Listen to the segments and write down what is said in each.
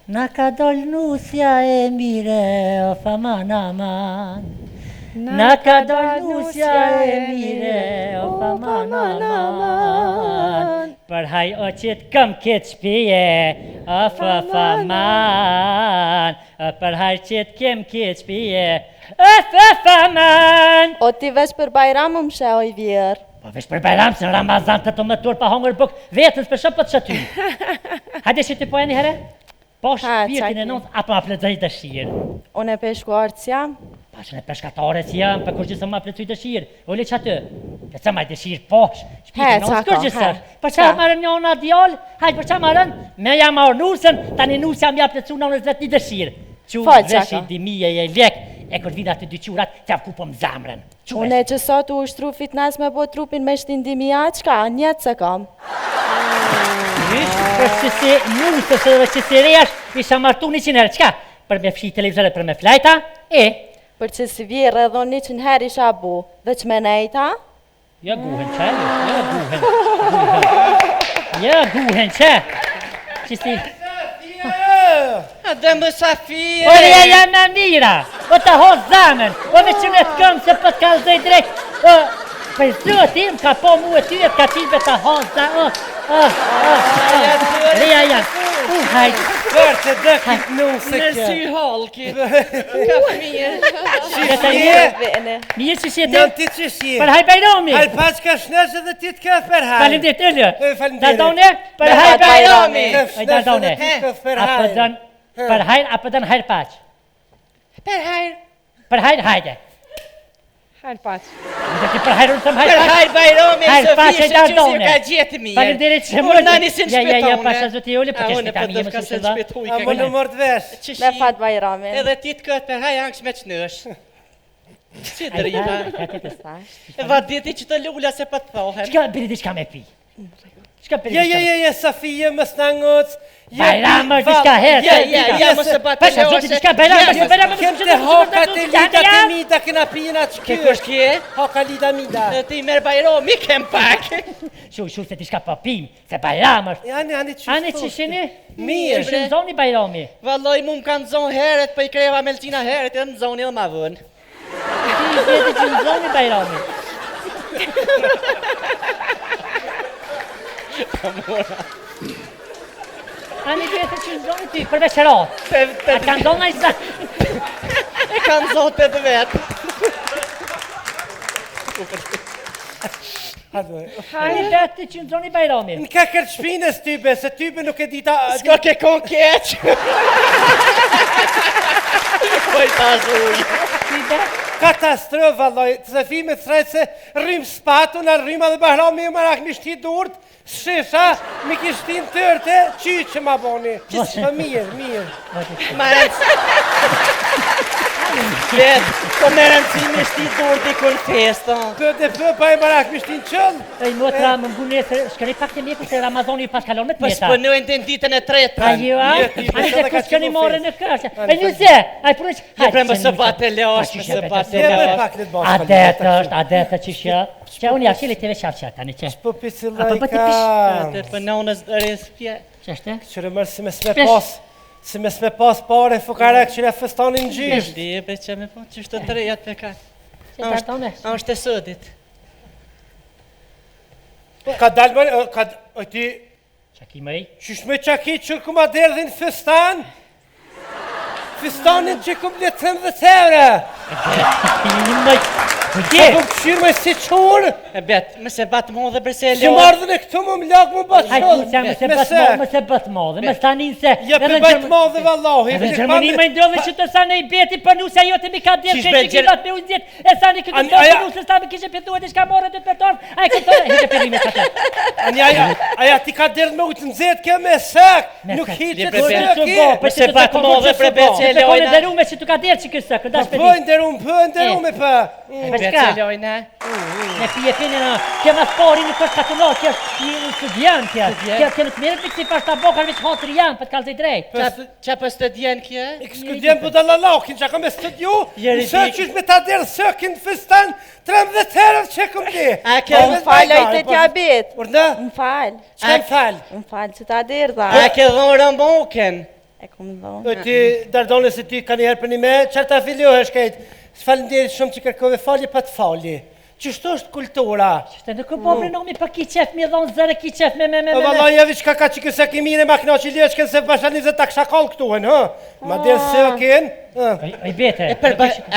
Na ka dol nusja e mire, o faman aman. Na ka dol nusja e mire, o faman aman. Për haj o qit këm këtë shpije, o faman. Për haj qit këm këtë shpije, o faman. O ti vesh për Bajram më shë oj vjerë. Po vesh për Bajram, se në Ramazan të më tur pa hongër buk, vetës për shëpët që ty. Hajde që ti poja një herë? Po shpirtin e nëndë, apo ma plëtëj dëshirë? Unë e peshkuarës jam? Pa që në peshkatare si jam, për kur gjithë ma plëtëj dëshirë. Oli që atë, që të ma dëshirë posh, shpirtin e nëndë, kur gjithë. Për që marën një ona djallë, hajtë për që marën, me jam marë nusën, tani nusë jam ja plëcu në nëzë një dëshirë. Që veshë i dimije e lek, e kur vidat të dyqurat, të avku po më zamrën. Unë e që sot u ushtru fitnes me bo trupin me shtindimi aqka, njëtë se kam. Për që si nusës dhe që si rejash, isha martu 100 herë, qka? Për me fshi televizore, për me flajta, e? Për që si vjerë edhe 100 herë isha bu, dhe që me nejta? Ja guhen që, ja guhen që, që si... Dhe më Safie! O ja me mira, o të hosë zamen, o me që në të këmë se për të kalzoj drejt, o për zëtim ka po mu e ty e të ka qive të hosë zamen, Reja ja, hajtë. Për të dëkit nusë Në sy halki. Ka fëmije. Mirë që shjetë? Jënë ti që shjetë. Për haj Bajrami. Hajë paç ka shneshe dhe ti të këf për hajë. Falimderit, ëllë. Falimderit. Dardone, për haj Bajrami. Dardone. Për hajr, apo dënë hajr paç? Për hajr. Për hajr, hajde. Hajr paç. Në ti për hajr unë thëmë hajr paç? Për hajr Bajrami, hajr paç e Dardone. Ka gjetë mirë. Falimderit që më... Unë nani si në shpetone. Ja, pasha zëti ulli, për të shpetami jemë së shëdha. A më në mërë të vesh. Me fat Bajrami. Edhe ti të këtë për hajr angsh me qënësh. Si drita. E va diti që të lulla se për të thohen. Qka bërë diçka me pi? Je, Safie, më s'nangëc. Bajramër, diçka herë. Ja, më se batë Pasha zoti diçka Bajramër. Këmë të hoka të lida të mida këna pina që Ke kush kje? Hoka lida mida. Ti merë Bajrami kem pak. Shu se diçka po pim, se Bajramër. Ani që Ani që shini? Mirë. Që në zoni Bajrami. Valloj mu më kanë zonë heret, për i kreva Meltina heret, edhe në zonë edhe ma vënë. Ti i vjetë që në zoni Bajrami. Ani vjetë që në zoni ty, për veçerat. A kanë zonë a i sa? E kanë zonë të të vetë. Ani vjetë që në zoni Bajrami. Në ka kërë shpines tybe, se tybe nuk e dita... S'ka ke kon keq. Pojta zhuj. Katastrofë, valloj, të zëfi me të srejtë se rrim spatu, në rrima dhe Bajrami më rak mi shti durët, shisha, mi kishtin tërte, qyqë që ma boni. Qështë mirë. Marënc. Vetë, po me rëndësimi shti durët i kur festa. Këtë për pa e më rak mi shtin qëllë. E motra më mbune se shkëri pak të mjeku se Ramazoni i pas kalon me të Po mjeta. s'pënojnë të ditën e tretë. A ju a? Ani të kush këni more në kërshë. E njëse, a i punës... Je pre më së batë leosh, më së batë leosh. Adetë që shë. Që unë jashili të veçarë që tani që. Po pisi Apo po ti lajka. Për në unës dërës pje. Qështë? Qërë mërë si me s'me pas pare fukarek që le fëstanin gjysht. Di e për që me po, që shtë të rejat për ka. Që të artone? A është e sëdit. Ka dalë mërë, o ti, Që ki mëj? qysh me qaki që kuma derdhin fëstan? Fëstanin që kum le 13 euro. Një mëj. Po këshirë me si qurë. E betë, më se batë më dhe përse e Që leosh. mardhën e këtu më lakë më batë Hajtë shodhë. që më se bëtë modhe, më stanin se... Ja për batë modhe vallohi. Edhe Gjermani më ndodhe që të sa në i beti për nusja jote mi ka djerë që që kilat me unë zjetë, e sa në këtë të për nusë, sa me kishe pënduhet i shka morë dhe të përtonë, a i këtë heke për rime të të. Aja ti ka derdhë me ujtë nëzet ke me sëk, nuk hiqet sëk i. Më se batë më dhe për betë që e leojna. Për derume që të ka djerë që kësë, këndash për Pëndërume për. Becelojnë. Ne pjepini në, kjo më spori nuk është katullor, kjo është një studian kjo. Kjo nuk merret me kësi pas ta bokar veç hatër janë, për të kalë të drejt. Qa për studien kjo? Ik studian po dallalakin, që ka me studiu, së qysh me ta derë sëkin fëstan, 13 herët që kom di. Më falë ojtë të jabit. Urna? Më falë. Qka më falë? Më falë që ta dirë dha. A ke dhonë rëmboken? E kom dhonë. Ti, dardone se ti ka njëherë për një me, qërë ta filiohesh kajtë, së falenderit shumë që kërkove falje pa të falje. Qështu është kultura? Qështë nuk po për nomi për ki qef, mi dhonë zërë ki qef me. O valla jevi qka ka që këse ki mire ma këna që lieshken se pasha 20 tak shakall këtuhen, ha? Ma dirë se o ken? I bete.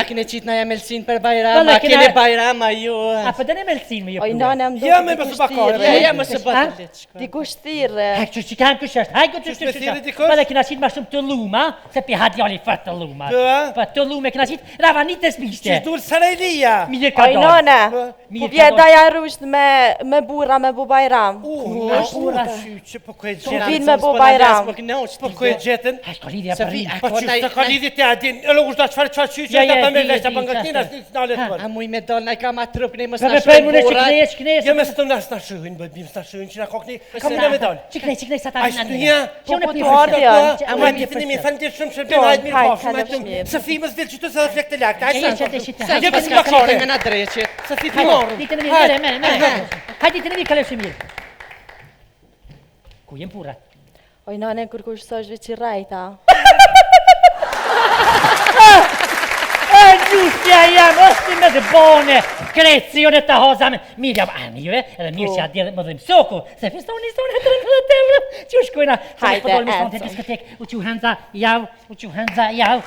A kene qitë na jamelsin për bajram, a kene bajram a ju. A për dëne melsin me ju. Oj, nana më do Ja me më së bakare. Ja më së batë liçko. Dikush thirë. Hajë që kanë kush është, hajë që dikush? Për dhe kina qitë ma shumë të luma, se pi hadjali fërë të luma. Për të lume kina qitë, ravanitës mishte. Qështë dur Sarajlia? Mirë ka Oj, dalë. nana, po vjetë daja rusht me burra me bu bajram. Ura shyqë, po kujtë Po gjetën. vinë me bu bajram. Po kujtë gjetën. Hajë ka lidhja për rinë. Po qështë ka lidhje të adin, e lëgush da qëfar shyqë, da për me veshta për nga tina, së në alet për. A muj me dollë, na i ka ma trup, ne mos Për na për shumë mune që burat. knes. Ja me së të nas në shyhin, bëjmë së në shyhin, që në kokni, kam në me dollë. Qiknej, sa ta Ashtë të një, Që unë po e të ardhë janë. a më një të një mirë, falë shumë shërbim, hajtë mirë hajtë, pafshëm, hajtë hajtë mirë. Së fimës dilë që të se dhe flek të lakë, Hajde, hajtë hajde, sa hajde. Sa pas ka bakare. me na dreqit. Së fi të morë. Ditën e mirë, me. Hajde ditën e mirë, kalë shumë mirë. Ku jem pura? Oj, nane, kur kush së është veqi rajta. Gjustja jam, është me të bone, krecionet të hozame. Mirë jam, amive, edhe mirë që atë më dhëmë soku, se festoni e 13 euro, që u shkojna, Hajde, u që henza jau,